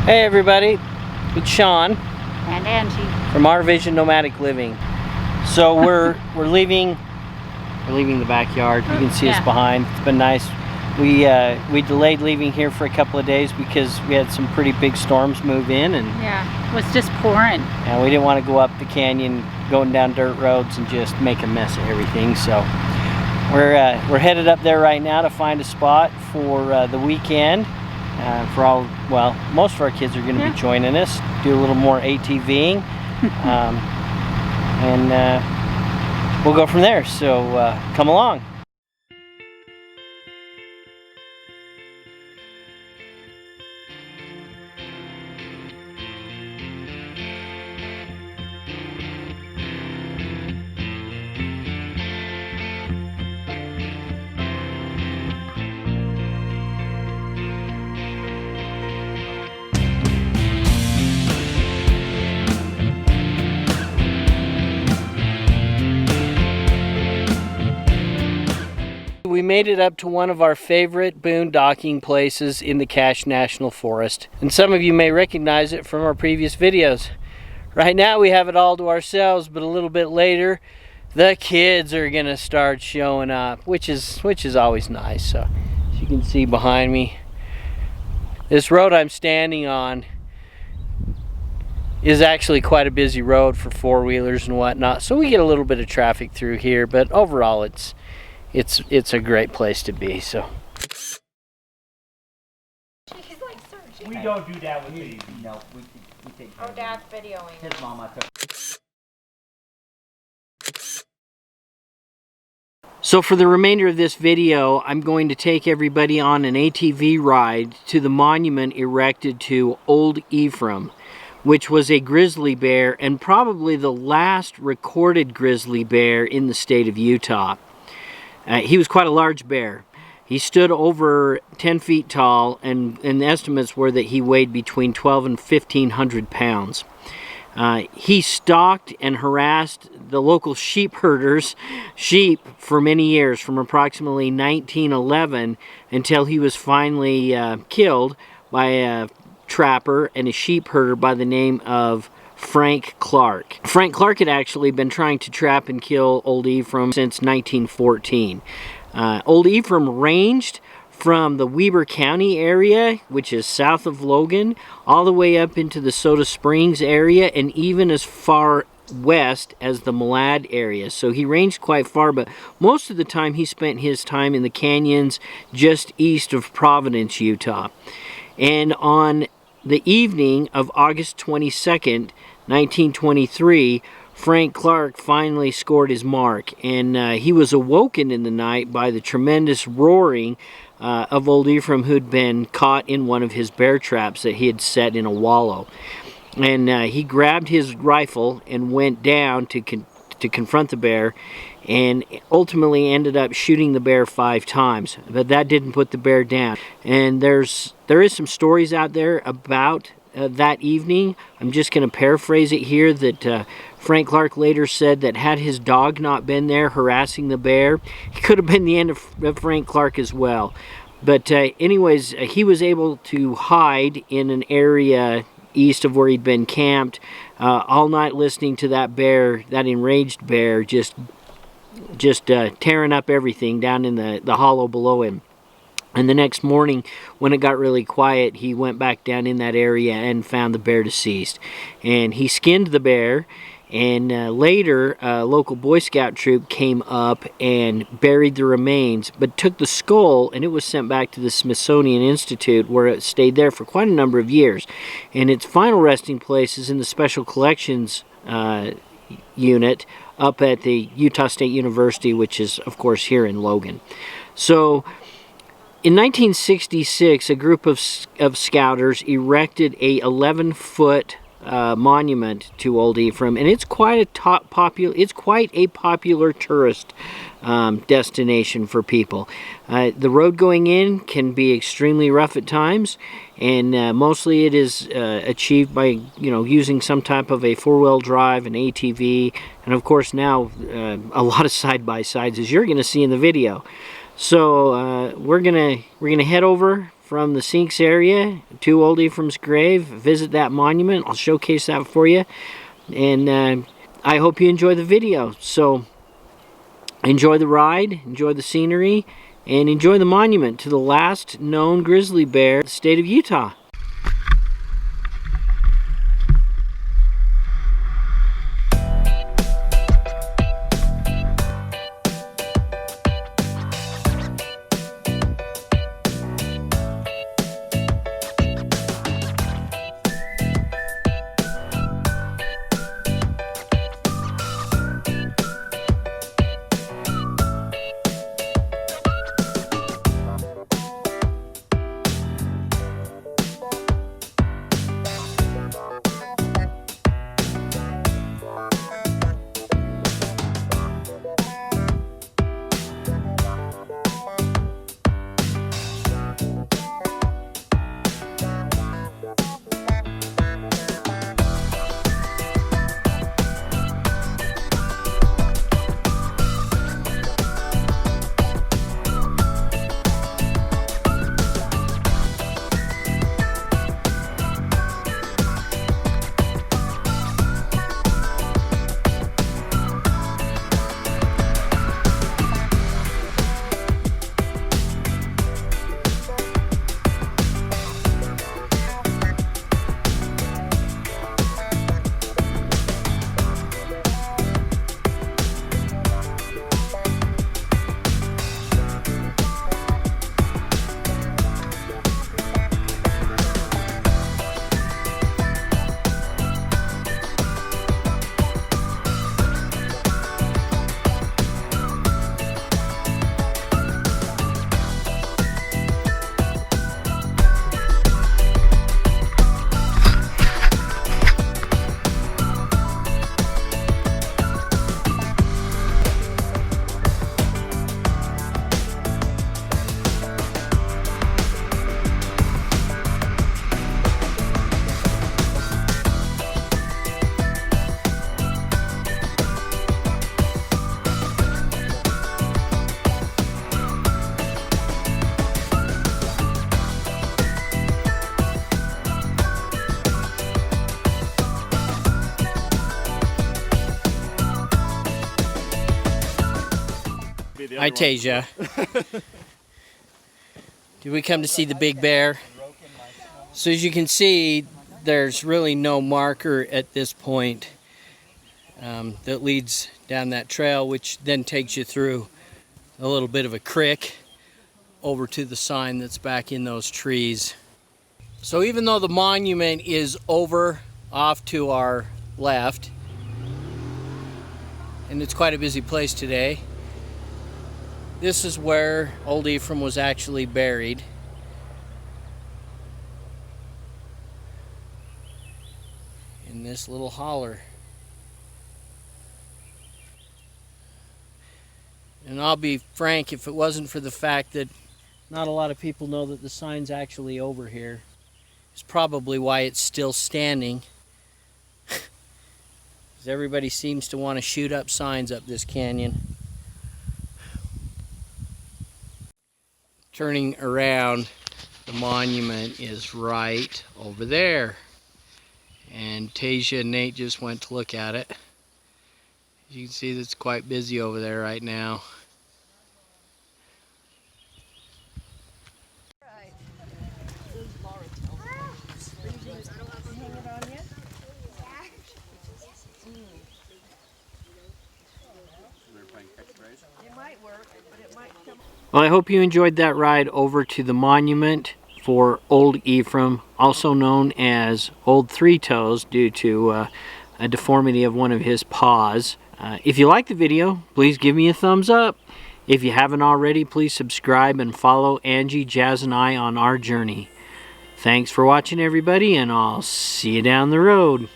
Hey everybody, it's Sean and Angie from Our Vision Nomadic Living. So we're leaving the backyard. You can see us behind. It's been nice. We delayed leaving here for a couple of days because we had some pretty big storms move in, and it was just pouring. And we didn't want to go up the canyon, going down dirt roads, and just make a mess of everything. So we're headed up there right now to find a spot for the weekend. Most of our kids are going to be joining us, do a little more ATVing, and we'll go from there. So come along. We made it up to one of our favorite boondocking places in the Cache National Forest, and some of you may recognize it from our previous videos. Right now we have it all to ourselves, but a little bit later the kids are gonna start showing up, which is always nice. So as you can see behind me, this road I'm standing on is actually quite a busy road for four-wheelers and whatnot, so we get a little bit of traffic through here, but overall it's a great place to be. So She's like searching. We don't do that with these. No, we take. Oh, Dad's videoing. His mama took. So for the remainder of this video, I'm going to take everybody on an ATV ride to the monument erected to Old Ephriam, which was a grizzly bear and probably the last recorded grizzly bear in the state of Utah. He was quite a large bear. He stood over 10 feet tall, and estimates were that he weighed between 12 and 1,500 pounds. He stalked and harassed the local sheep for many years, from approximately 1911 until he was finally killed by a trapper and a sheep herder by the name of Frank Clark. Frank Clark had actually been trying to trap and kill Old Ephriam since 1914. Old Ephriam ranged from the Weber County area, which is south of Logan, all the way up into the Soda Springs area, and even as far west as the Malad area. So he ranged quite far, but most of the time he spent his time in the canyons just east of Providence, Utah. And on the evening of August 22nd, 1923, Frank Clark finally scored his mark, and he was awoken in the night by the tremendous roaring of Old Ephriam, who'd been caught in one of his bear traps that he had set in a wallow. And he grabbed his rifle and went down to confront the bear, and ultimately ended up shooting the bear 5 times, but that didn't put the bear down. And there is some stories out there about that evening. I'm just going to paraphrase it here, that Frank Clark later said that had his dog not been there harassing the bear, it could have been the end of Frank Clark as well. But anyways, he was able to hide in an area east of where he'd been camped all night, listening to that bear, that enraged bear, just tearing up everything down in the hollow below him. And the next morning, when it got really quiet, he went back down in that area and found the bear deceased. And he skinned the bear, and later a local Boy Scout troop came up and buried the remains, but took the skull, and it was sent back to the Smithsonian Institute, where it stayed there for quite a number of years. And its final resting place is in the Special Collections unit up at the Utah State University, which is, of course, here in Logan. So in 1966, a group of scouters erected a 11-foot monument to Old Ephriam, and it's quite a popular tourist destination for people. The road going in can be extremely rough at times, and mostly it is achieved by using some type of a four-wheel drive, an ATV, and of course now a lot of side-by-sides, as you're going to see in the video. So we're gonna head over from the Sinks area to Old Ephriams Grave. Visit that monument. I'll showcase that for you. And I hope you enjoy the video. So enjoy the ride, enjoy the scenery, and enjoy the monument to the last known grizzly bear in the state of Utah. Hi, Tasia. Did we come to see the big bear? So as you can see, there's really no marker at this point that leads down that trail, which then takes you through a little bit of a creek over to the sign that's back in those trees. So even though the monument is over off to our left, and it's quite a busy place today, this is where Old Ephriam was actually buried. In this little holler. And I'll be frank, if it wasn't for the fact that not a lot of people know that the sign's actually over here, it's probably why it's still standing. Because everybody seems to want to shoot up signs up this canyon. Turning around, the monument is right over there. And Tasia and Nate just went to look at it. You can see that it's quite busy over there right now. Well, I hope you enjoyed that ride over to the monument for Old Ephriam, also known as Old Three Toes due to a deformity of one of his paws. If you like the video, please give me a thumbs up. If you haven't already, please subscribe and follow Angie, Jazz, and I on our journey. Thanks for watching, everybody, and I'll see you down the road.